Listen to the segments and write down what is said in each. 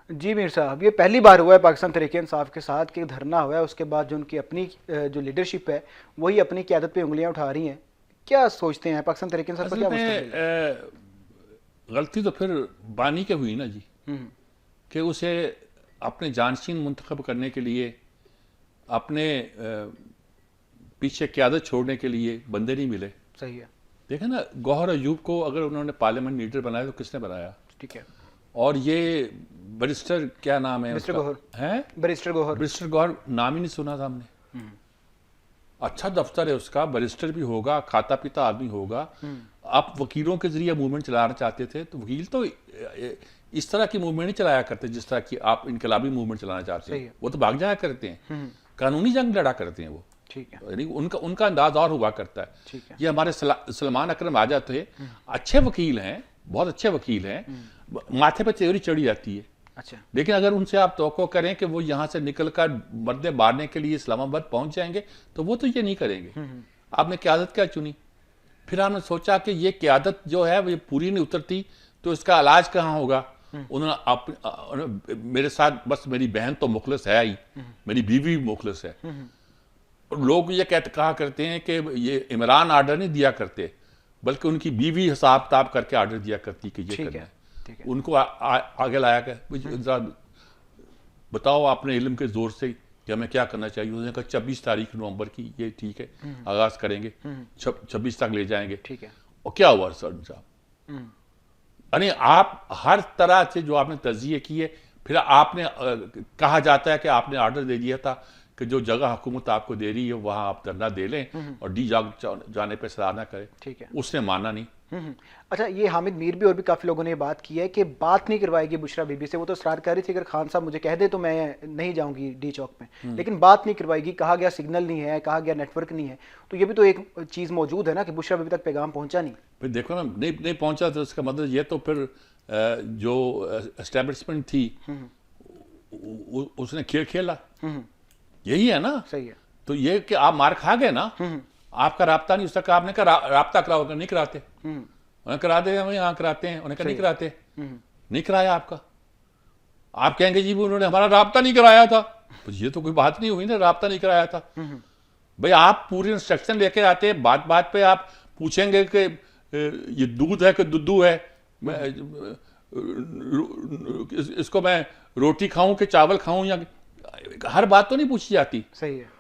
जी मीर साहब, ये पहली बार हुआ है पाकिस्तान तहरीक इंसाफ के साथ कि धरना हुआ है, उसके बाद जो उनकी अपनी जो लीडरशिप है वही अपनी क़यादत पे उंगलियां उठा रही हैं। क्या सोचते हैं पाकिस्तान तहरीक इंसाफ का असल क्या में मुस्तकबिल है? गलती तो फिर बानी के हुई ना जी, हम्म, कि उसे अपने जानशीन मुंतखब करने के लिए, अपने पीछे क़यादत छोड़ने के लिए बंदे नहीं मिले। सही है। देखें ना, गौहर अयूब को अगर उन्होंने पार्लियामेंट लीडर बनाया तो किसने बनाया? ठीक है। और ये बैरिस्टर क्या नाम है बैरिस्टर उसका, गौहर। है बैरिस्टर गौहर। बैरिस्टर गौहर, नाम ही नहीं सुना था हमने। हम्म, अच्छा दफ्तर है उसका, बैरिस्टर भी होगा, खाता पीता आदमी होगा। आप वकीलों के जरिए मूवमेंट चलाना चाहते थे तो वकील तो इस तरह की मूवमेंट नहीं चलाया करते जिस तरह की आप इनकलाबी मूवमेंट चलाना चाहते सही हैं। है। वो तो भाग जाया करते हैं, कानूनी जंग लड़ा करते हैं वो। ठीक है। यानी उनका उनका अंदाज और हुआ करता है। ठीक है। ये हमारे सलमान अकरम आजाद थे, अच्छे वकील हैं, बहुत अच्छे वकील हैं, माथे पे त्योरी चढ़ी जाती है। अच्छा। लेकिन अगर उनसे आप तवक्को करें कि वो यहाँ से निकलकर मर्दे मारने के लिए इस्लामाबाद पहुंच जाएंगे तो वो तो ये नहीं करेंगे। आपने क़यादत क्या चुनी? फिर हमने सोचा कि ये क़यादत जो है वो ये पूरी नहीं उतरती तो इसका इलाज कहाँ होगा। उन्होंने मेरे साथ, बस मेरी बहन तो मुखलिस है ही, मेरी बीवी भी मुखलिस है। लोग ये कहा करते हैं कि ये इमरान आर्डर नहीं दिया करते, बल्कि उनकी बीवी हिसाब किताब करके आर्डर दिया करती कि ये ठीक करना है। है। ठीक है। उनको आगे लाया गया, जरा बताओ आपने इल्म के जोर से कि हमें क्या करना चाहिए। उन्होंने कहा 26 तारीख नवंबर की, ये ठीक है, आगाज करेंगे, 26 तक ले जाएंगे। ठीक है। और क्या हुआ सर साहब? यानी आप हर तरह से जो आपने तजिए किए, फिर आपने कहा जाता है कि आपने आर्डर दे दिया था कि जो जगह हुकूमत आपको दे रही है वहां आप धरना दे लें और डी जाने पे सराहना करें। ठीक है। उसने माना नहीं। अच्छा, ये हामिद मीर भी और भी काफ़ी लोगों ने बात की है कि बात नहीं करवाएगी बुशरा बीबी से। वो तो इसरार कर रही थी अगर खान साहब मुझे कह दे तो मैं नहीं जाऊंगी डी चौक में, लेकिन बात नहीं करवाएगी। कहा गया सिग्नल नहीं है, कहा गया नेटवर्क नहीं है। तो ये भी तो एक चीज़ मौजूद है ना कि बुशरा बीबी तक पैगाम पहुंचा नहीं। फिर देखो ना, नहीं पहुंचा तो इसका मतलब ये तो फिर जो एस्टेब्लिशमेंट थी उसने खेल खेला, यही है ना। सही है। तो ये कि आप मार खा गए ना, आपका राब्ता नहीं, उसका कहा आपने कहा राब्ता कराओ, नहीं कराते। उन्हें करा दे, हम यहाँ कराते हैं, उन्हें कहा नहीं कराते, नहीं कराया आपका। आप कहेंगे जी उन्होंने हमारा राब्ता नहीं कराया था, तो ये तो कोई बात नहीं हुई ना, राब्ता नहीं कराया था। भाई आप पूरी इंस्ट्रक्शन लेके आते हैं, बात बात पे आप पूछेंगे कि ये दूध है कि दुद्धू है, इसको मैं रोटी खाऊं कि चावल खाऊं, या हर बात तो नहीं पूछी जाती। सही है।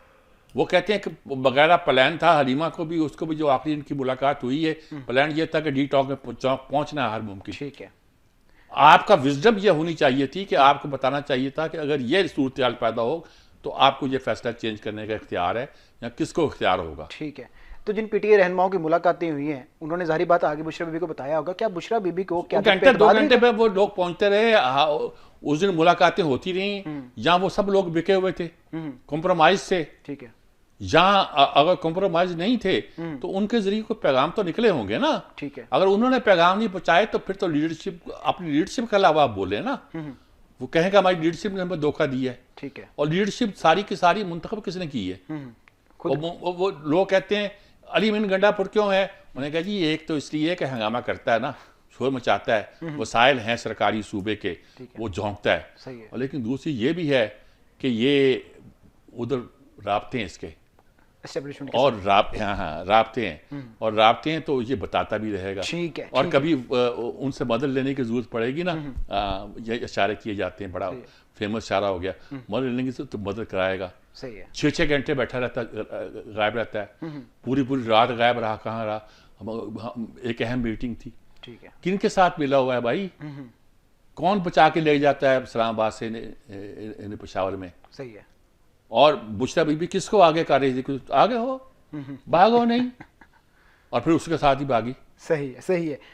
वो कहते हैं कि बगैर प्लान था, हलीमा को भी, उसको भी जो आखिरी इनकी मुलाकात हुई है, प्लान ये था कि डी टॉक में पहुंचना हर मुमकिन। ठीक है। आपका विजडम ये होनी चाहिए थी कि आपको बताना चाहिए था कि अगर ये सूरत हाल पैदा हो तो आपको ये फैसला चेंज करने का इख्तियार है या किसको इख्तियार होगा। ठीक है। तो जिन पीटीए रहनुमाओं की मुलाकातें हुई हैं, उन्होंने जाहिर बात आगे बुशरा बीबी को बताया होगा। क्या बुशरा बीबी को क्या घंटे 2 घंटे पे वो लोग पहुंचते रहे, उस दिन मुलाकातें होती रही, जहां वो सब लोग बिके हुए थे कॉम्प्रोमाइज से। ठीक है। जहां अगर कॉम्प्रोमाइज नहीं थे तो उनके जरिए कोई पैगाम तो निकले होंगे ना। ठीक है। अगर उन्होंने पैगाम नहीं पहुंचाए तो फिर तो लीडरशिप, अपनी लीडरशिप के अलावा आप बोले ना, वो कहेगा हमारी लीडरशिप ने हमें धोखा दिया है। ठीक है। और लीडरशिप सारी की सारी मुंतखब किसने की है? और वो लोग कहते हैं अली मीन गंडापुर क्यों है, उन्होंने कहा जी एक तो इसलिए कि हंगामा करता है ना, शोर मचाता है, वसाइल हैं सरकारी सूबे के, वो झोंकता है। सही है। और लेकिन दूसरी ये भी है कि ये उधर राब्ते हैं इसके, एस्टेब्लिशमेंट और राब्ते हैं, और राब्ते हैं तो ये बताता भी रहेगा। ठीक है। और कभी उनसे मदद लेने की जरूरत पड़ेगी ना, ये इशारे किए जाते हैं, बड़ा फेमस इशारा हो गया, मदद लेने की तो मदद कराएगा। सही है। 6-6 घंटे बैठा रहता, गायब रहता है, पूरी पूरी रात गायब रहा, कहाँ रहा। एक अहम मीटिंग थी, ठीक है। किन के साथ मिला हुआ है भाई, कौन बचा के ले जाता है इस्लामाबाद से इन्हें पेशावर में। सही है। और बुशरा बीबी किसको आगे कर रही थी, कुछ आगे हो, भागो नहीं, और फिर उसके साथ ही भागी। सही है। सही है।